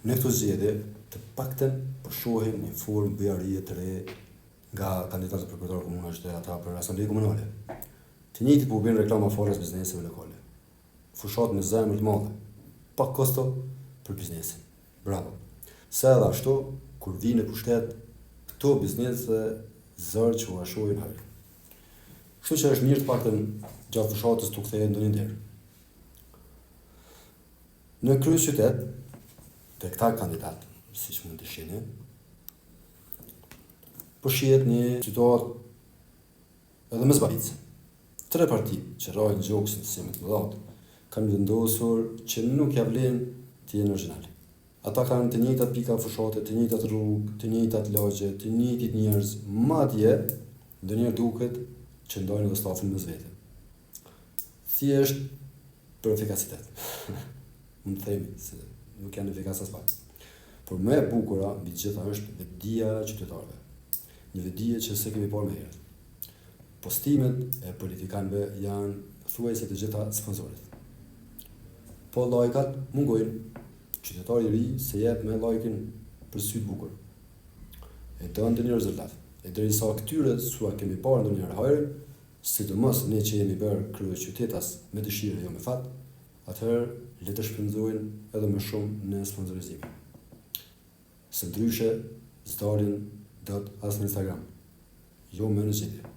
Në këto zgjedhje, të paktën po shohim një formë bëjarie të re nga kandidatët për kryetar komunash dhe ata për asamblejë komunale. Të njëjtit po bëjnë reklama falas bizneseve lokale. Fushat me zemër të madhe, pa kosto për biznesin. Bravo. Se edhe ashtu, kur vinë në pushtet, këto biznese zërë që u ashojnë hajrë. Kështu që është mirë të paktën gjatë fushatës të kthehet ndonjë derë. Në kryeqytet, të këta kandidat, siç mund të shihni, po shihet një situatë edhe më zbavitëse. 3 parti që rrojnë gjoksin si më të mëdha kanë vendosur që nuk ja vlen të jenë origjinal. Ata kanë të njëjtat pika fushate, të njëjtat rrugë, të njëjtat lagje, të njëjtit njerëz, madje ndonjëherë duket që ndajnë edhe stafin mes vete. Thjesht për efikacitet. Mund të themi se nuk janë efikas as pak. Por më e bukura mbi gjitha është vetdia e qytetarëve. Një vetdije që s'e kemi parë më herët. Postimet e politikanëve janë thuajse të gjitha sponsorit. Po lajkat mungojnë. Qytetari i ri se jep me lajkin për sy të bukur. E don ndonjë rezultat. E derisa këtyre sua kemi parë ndonjëherë hajër, sidomos ne që jemi bërë kryeqytetas me dëshirë jo me fat, atëherë le të shpenzojnë edhe më shumë në sponsorizim. Së ndryshe, zdalin dot as në Instagram. Jo më në zgjidhje.